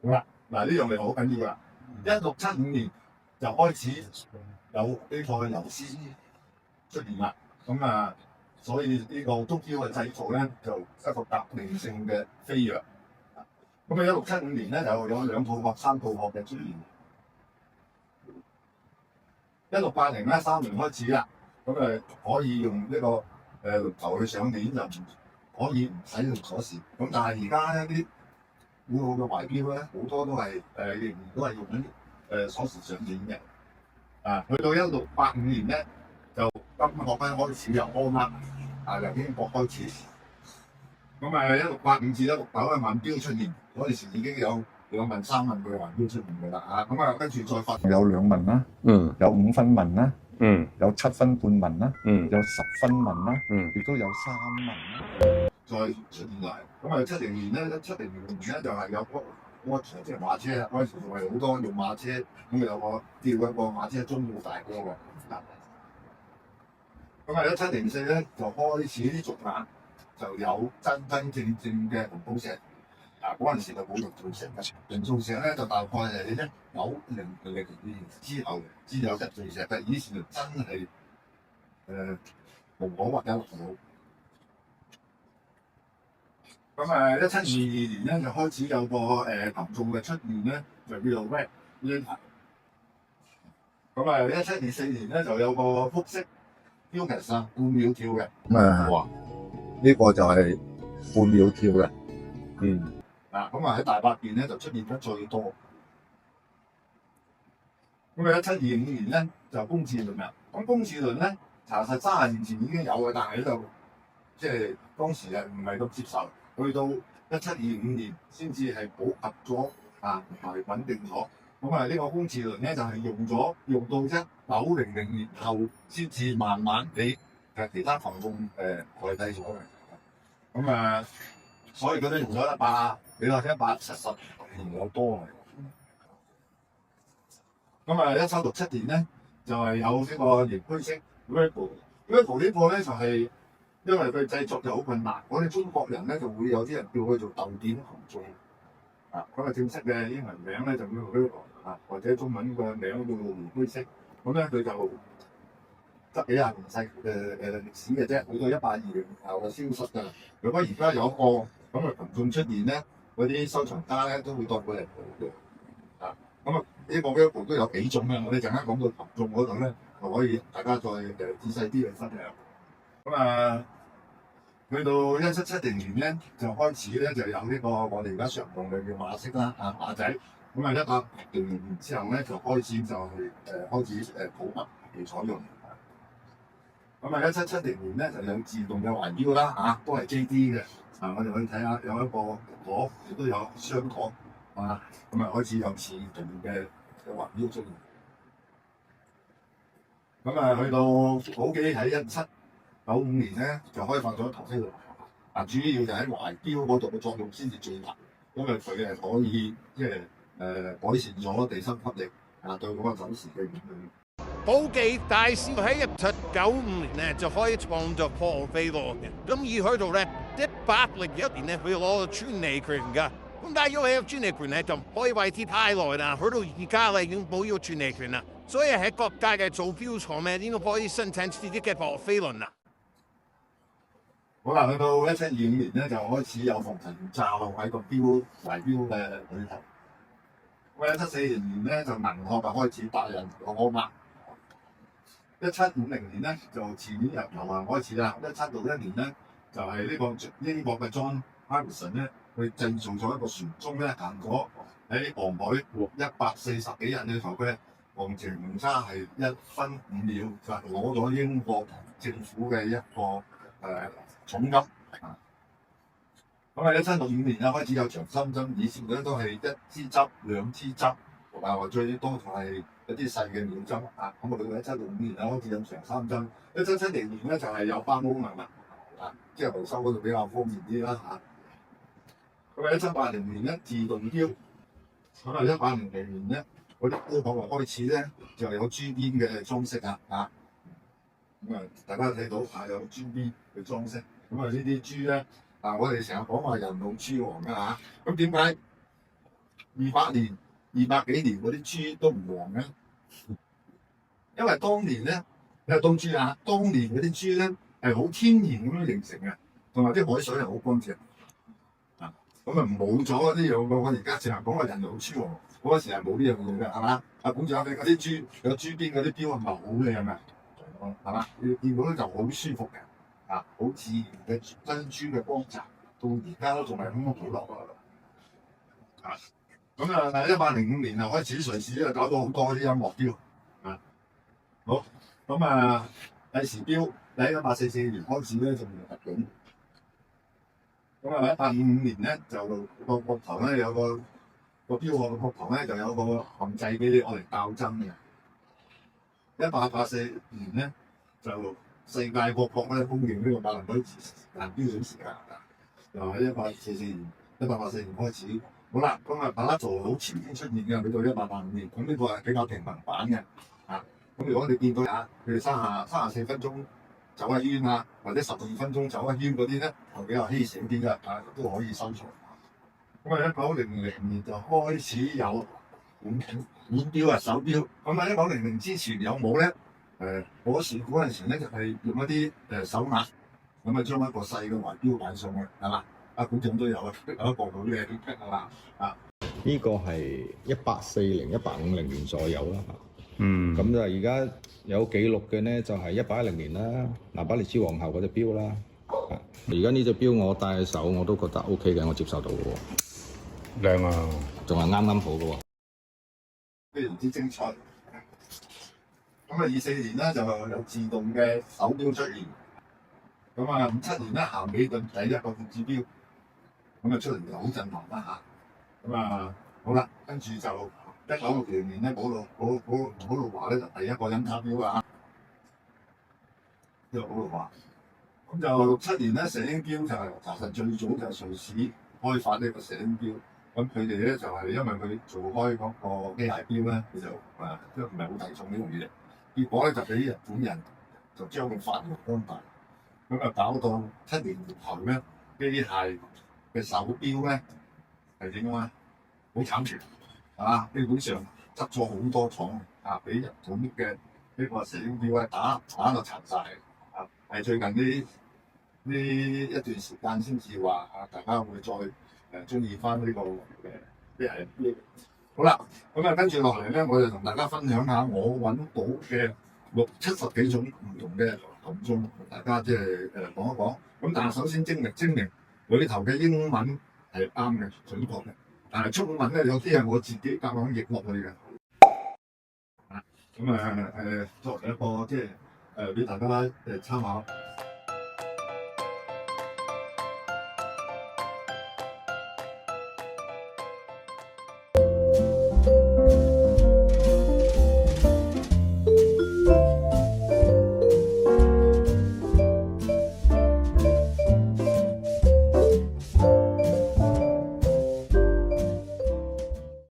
好啦，嗱呢樣嘢好緊要啦。1675年就開始有呢個油絲出現啦。咁啊，所以呢個鐘錶嘅製造咧就一個革命性嘅飛躍。咁啊，1675年咧就有2套殼、3套殼嘅出現。1680咧3年開始啦，咁可以用呢個輪頭去上鏈，就可以唔使用鎖匙。咁但係而家呢啲古老嘅懷錶咧，好多都係仍然都係用緊鎖匙上鏈嘅。去到1685年咧，就金殼咧開始由柯克由英國開始。咁1685至1689嘅腕錶出現，嗰陣時已經有2問3問嘅環標出現㗎啦。咁跟住再發有2問啦，有5分問啦，有7分半問啦，有10分問啦，亦都有3問啦，再出現嚟。咁70年咧，70年咧就係有嗰即係馬車，嗰陣時仲係好多用馬車，咁有個吊一個馬車鐘好大個嘅。咁1704咧就開始啲逐眼就有真正嘅紅寶石。嗰陣時就冇人造石嘅，人造石咧就大概係1900年之後先有人造石嘅，以前就真係無可或有冇。咁1722年咧就開始有個群眾嘅出現咧，就叫做 Red Lantern。咁1724年咧就有個複式標劇啊，半秒跳嘅。哇！呢個就係半秒跳嘅。喺大百件咧就出現得最多。1725年咧就公次輪啦。咁公次輪咧查實30年前已經有嘅，但係就即係當時唔係咁接受。去到1725年先至係普及咗同埋穩定咗。呢個公次輪咧就係用到1900年後先至慢慢俾其他群眾代替咗嘅。所以佢都用咗170年有多嘅。1767年咧就係有呢個盈虛式 Regal 呢個咧就係因為佢製作就好困難，我哋中國人咧就會有啲人叫佢做豆點紅造。正式嘅英文名咧就叫做 Regal 或者中文嘅名叫做盈虛式。佢就得幾廿年歷史嘅啫，去到120年後就消失㗎。如果而家有一個咁嘅群眾出現咧，嗰啲收藏家咧都會當佢係寶嘅。呢個 Regal 都有幾種嘅，我哋陣間講到群眾嗰度咧，就可以大家再仔細啲去分享。去到1770年咧，就開始咧就有呢個我哋而家常用嘅叫馬式啦，馬仔。1800年之後咧就開始普及嚟採用。1770年咧就有自動嘅懷錶啦，都係 JD 嘅。我哋可以睇下有一個螺，亦都有雙螺。開始有自動嘅懷錶出現。去到好幾喺1795年咧就開發咗陀飛輪。主要就喺懷錶嗰度嘅作用先至最大，因為佢係可以改善咗地心吸力對嗰個走時嘅影響。寶記大師喺1795年咧就開始創作陀飛輪嘅，咁而去到咧1801年咧佢攞到專利權㗎。咁但係因為有專利權咧就唔可以維持太耐啦，去到而家咧已經冇呢個專利權啦，所以喺各界嘅做錶廠咧應該可以生產自己嘅陀飛輪啦。好啦，去到1725年咧就開始有防塵罩喺個懷錶嘅裏頭。1740年咧就銀殼就開始打印個柯克。1750年咧就前年由行開始啦。1761年咧就係呢個英國嘅 John Harrison 咧，佢製造咗一個船鐘咧行咗喺航海140幾日嘅時候，佢航程誤差係1分5秒，就攞咗英國政府嘅一個重金。1765年開始有長針針，以前咧都係1支針、2支針，最多就係一啲細嘅秒針。去到1765年開始有長針針。1770年咧就係有包功能啦，即係維修嗰度比較方便啲啦。1780年咧自動錶。1800年咧嗰啲錶行開始咧就有珠邊嘅裝飾大家睇到有珠邊嘅裝飾。呢啲珠咧我哋成日講話人老珠黃咁點解200年、200幾年嗰啲豬都唔黃嘅，因為當年咧，你係當豬啊，當年嗰啲豬咧係好天然咁樣形成嘅，同埋啲海水係好乾淨啊。咁啊冇咗嗰啲樣嘅，我而家成日講話人肉豬王，嗰時係冇呢樣嘢嘅，係嘛？啊，館長你嗰啲豬有豬邊嗰啲標係咪好靚嘅？係嘛？你見到咧就好舒服嘅，啊，好自然嘅珍珠嘅光澤，到而家都仲係咁好落啊！咁啊，105年啊開始瑞士啊搞到好多啲音樂標啊，好咁啊，計時標喺1844年開始咧就入境，咁啊185年咧就個膊頭咧有個標號嘅膊頭咧就有個限制俾你攞嚟較真嘅。1884年咧就世界各國咧公認呢個百分比時間標準時間啊，就喺1844年開始。好啦，咁啊，馬拉松好前先出現嘅，去到1885年，咁呢個係比較平民版嘅，啊，咁如果你見到啊，譬如34分鐘走一圈啊，或者12分鐘走一圈嗰啲咧，就比較稀少啲嘅，啊，都可以收藏。咁啊，1900年就開始有腕錶啊、手錶，咁啊1900之前有冇咧？嗰陣時咧就係用一啲手鐲，咁啊將一個細嘅懷錶擺上去，係嘛？啊，館長都有啊，有一個好靚嘅係嘛？啊，呢個係1840、1850年左右啦嚇。嗯。咁就而家有記錄嘅咧，就係1810年啦，拿巴列茲皇后嗰隻錶啦。啊，而家呢隻錶我戴喺手我都覺得 OK 嘅，我接受到嘅喎。靚啊！仲係啱啱好嘅喎。非常之精彩。咁啊24年咧就有自動嘅手錶出現。咁啊57年咧咸美頓第一個電子錶，咁啊出嚟就好震撼啦嚇。咁啊好啦，跟住就1960年咧，保路華咧就第一個印刷錶啊，呢個保路華。咁就67年咧，石英錶就係查實最早就係瑞士開發呢個石英錶。咁佢哋咧就係因為佢做開嗰個機械錶咧，佢就即係唔係好睇重呢樣嘢，結果咧就俾日本人就將佢發揚光大。咁啊搞到7年後咧，機械嘅手錶咧係點啊？好慘絕，係嘛？基本上執咗好多廠啊，俾日本嘅呢個石英錶咧打到殘晒啊！係最近呢一段時間先至話啊，大家會再中意翻呢個機械錶。好啦，咁啊跟住落嚟咧，我就同大家分享下我揾到嘅70幾種唔同嘅銅鐘，大家即係講一講。咁但係首先證明裏頭嘅英文係啱嘅、準確嘅，但係中文咧有啲係我自己夾硬譯落去嘅。咁作為一個即係俾大家參考。